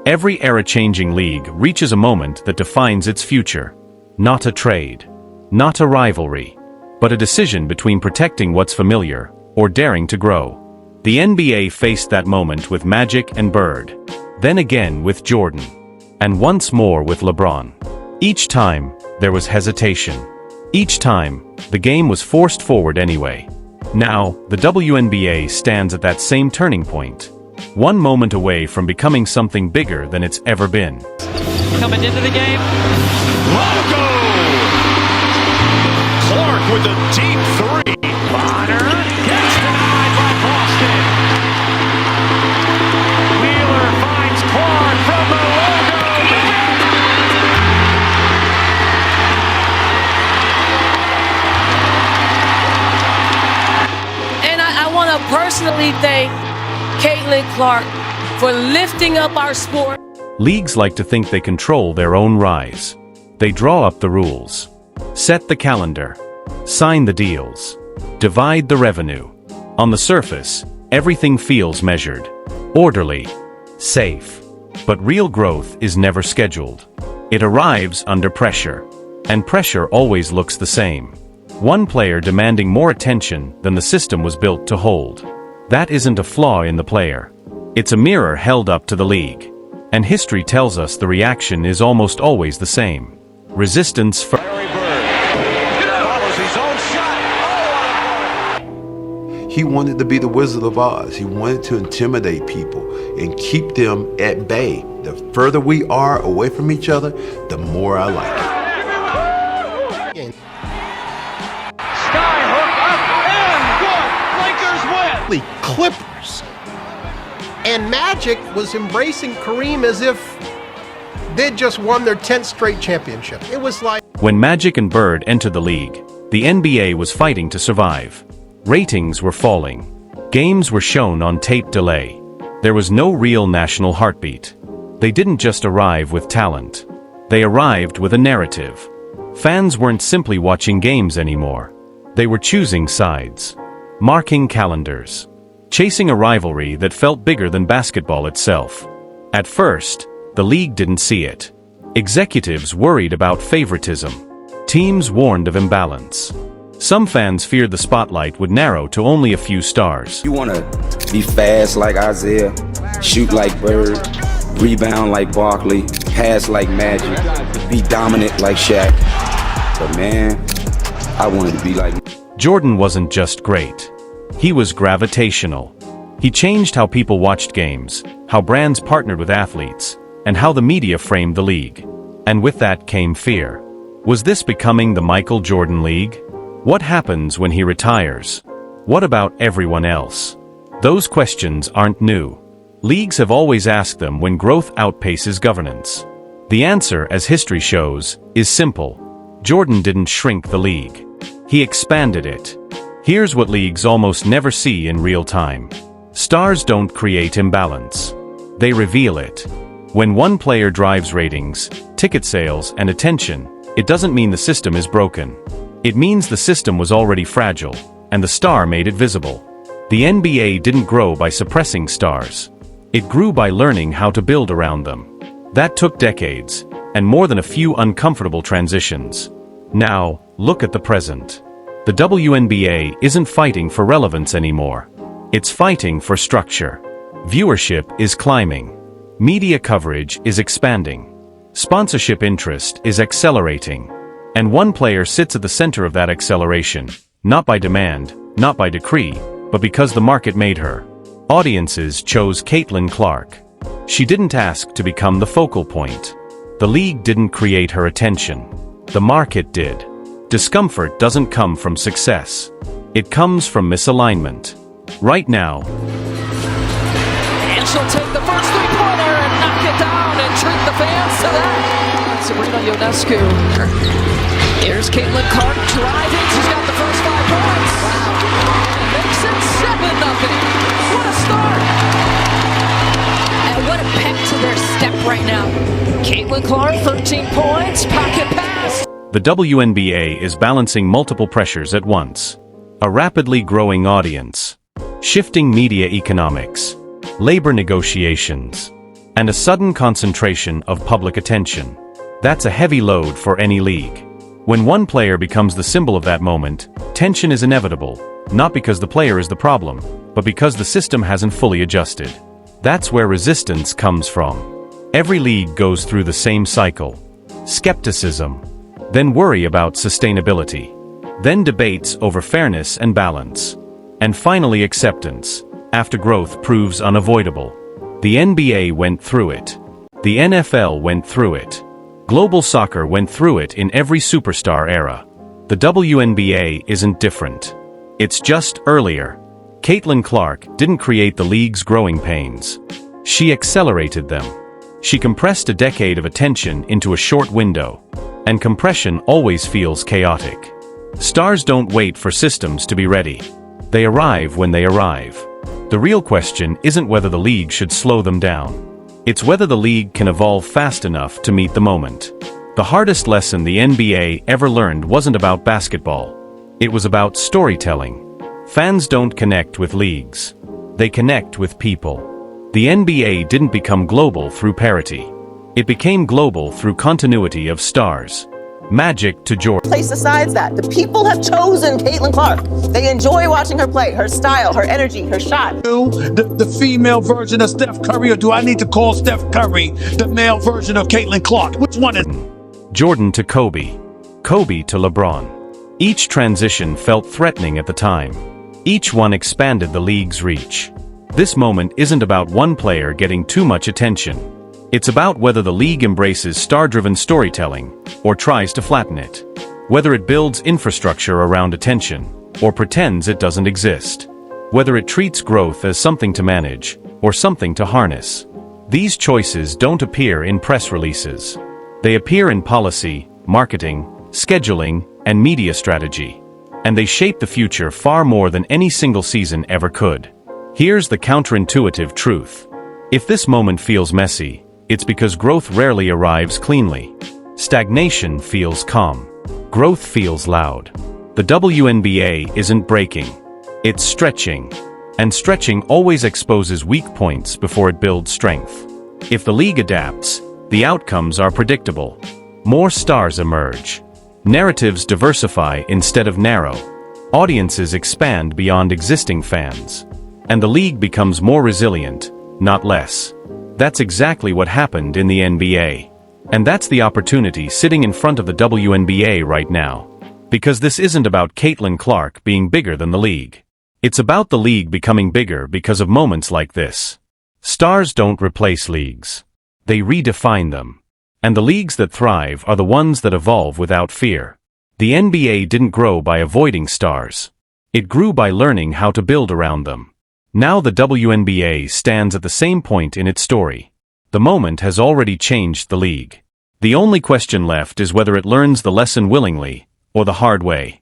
Every era-changing league reaches a moment that defines its future. Not a trade, not a rivalry, but a decision between protecting what's familiar or daring to grow. The NBA faced that moment with Magic and Bird, then again with Jordan, and once more with LeBron. Each time, there was hesitation. Each time, the game was forced forward anyway. Now, the WNBA stands at that same turning point, one moment away from becoming something bigger than it's ever been. Coming into the game. Logo! Clark with a deep three. Bonner gets denied by Boston. Wheeler finds Clark from the logo. And I want to personally thank Caitlin Clark for lifting up our sport. Leagues like to think they control their own rise. They draw up the rules, set the calendar, sign the deals, divide the revenue. On the surface, everything feels measured, orderly, safe. But real growth is never scheduled. It arrives under pressure, and pressure always looks the same. One player demanding more attention than the system was built to hold. That isn't a flaw in the player. It's a mirror held up to the league. And history tells us the reaction is almost always the same. Resistance for Larry Bird follows his own shot. He wanted to be the Wizard of Oz. He wanted to intimidate people and keep them at bay. The further we are away from each other, the more I like it. Skyhook up and good. Lakers win. Clippers. And Magic was embracing Kareem as if they'd just won their 10th straight championship. It was like... When Magic and Bird entered the league, the NBA was fighting to survive. Ratings were falling. Games were shown on tape delay. There was no real national heartbeat. They didn't just arrive with talent. They arrived with a narrative. Fans weren't simply watching games anymore. They were choosing sides, marking calendars, chasing a rivalry that felt bigger than basketball itself. At first, the league didn't see it. Executives worried about favoritism. Teams warned of imbalance. Some fans feared the spotlight would narrow to only a few stars. You want to be fast like Isaiah, shoot like Bird, rebound like Barkley, pass like Magic, be dominant like Shaq. But man, I wanted to be like... Jordan wasn't just great. He was gravitational. He changed how people watched games, how brands partnered with athletes, and how the media framed the league. And with that came fear. Was this becoming the Michael Jordan League? What happens when he retires? What about everyone else? Those questions aren't new. Leagues have always asked them when growth outpaces governance. The answer, as history shows, is simple. Jordan didn't shrink the league. He expanded it. Here's what leagues almost never see in real time. Stars don't create imbalance. They reveal it. When one player drives ratings, ticket sales, and attention, it doesn't mean the system is broken. It means the system was already fragile, and the star made it visible. The NBA didn't grow by suppressing stars. It grew by learning how to build around them. That took decades, and more than a few uncomfortable transitions. Now, look at the present. The WNBA isn't fighting for relevance anymore. It's fighting for structure. Viewership is climbing. Media coverage is expanding. Sponsorship interest is accelerating. And one player sits at the center of that acceleration, not by demand, not by decree, but because the market made her. Audiences chose Caitlin Clark. She didn't ask to become the focal point. The league didn't create her attention. The market did. Discomfort doesn't come from success. It comes from misalignment. Right now, And she'll take the first three-pointer and knock it down and treat the fans to that. Sabrina Ionescu. Here's Caitlin Clark driving. She's got the first 5 points. Wow. And makes it 7-0. What a start. And what a pep to their step right now. Caitlin Clark, 13 points, pocket pass. the WNBA is balancing multiple pressures at once. A rapidly growing audience, shifting media economics, labor negotiations, and a sudden concentration of public attention. That's a heavy load for any league. When one player becomes the symbol of that moment, tension is inevitable, not because the player is the problem, but because the system hasn't fully adjusted. That's where resistance comes from. Every league goes through the same cycle. Skepticism, then worry about sustainability, then debates over fairness and balance, and finally acceptance, after growth proves unavoidable. The NBA went through it. The NFL went through it. Global soccer went through it in every superstar era. The WNBA isn't different. It's just earlier. Caitlin Clark didn't create the league's growing pains. She accelerated them. She compressed a decade of attention into a short window. And compression always feels chaotic. Stars don't wait for systems to be ready. They arrive when they arrive. The real question isn't whether the league should slow them down. It's whether the league can evolve fast enough to meet the moment. The hardest lesson the NBA ever learned wasn't about basketball. It was about storytelling. Fans don't connect with leagues. They connect with people. The NBA didn't become global through parity. It became global through continuity of stars. Magic to Jordan. Place aside that. The people have chosen Caitlin Clark. They enjoy watching her play, her style, her energy, her shot. The female version of Steph Curry, or do I need to call Steph Curry the male version of Caitlin Clark? Which one is Jordan to Kobe. Kobe to LeBron. Each transition felt threatening at the time. Each one expanded the league's reach. This moment isn't about one player getting too much attention. It's about whether the league embraces star-driven storytelling, or tries to flatten it. Whether it builds infrastructure around attention, or pretends it doesn't exist. Whether it treats growth as something to manage, or something to harness. These choices don't appear in press releases. They appear in policy, marketing, scheduling, and media strategy. And they shape the future far more than any single season ever could. Here's the counterintuitive truth. If this moment feels messy, it's because growth rarely arrives cleanly. Stagnation feels calm. Growth feels loud. The WNBA isn't breaking. It's stretching. And stretching always exposes weak points before it builds strength. If the league adapts, the outcomes are predictable. More stars emerge. Narratives diversify instead of narrow. Audiences expand beyond existing fans. And the league becomes more resilient, not less. That's exactly what happened in the NBA. And that's the opportunity sitting in front of the WNBA right now. Because this isn't about Caitlin Clark being bigger than the league. It's about the league becoming bigger because of moments like this. Stars don't replace leagues. They redefine them. And the leagues that thrive are the ones that evolve without fear. The NBA didn't grow by avoiding stars. It grew by learning how to build around them. Now the WNBA stands at the same point in its story. The moment has already changed the league. The only question left is whether it learns the lesson willingly, or the hard way.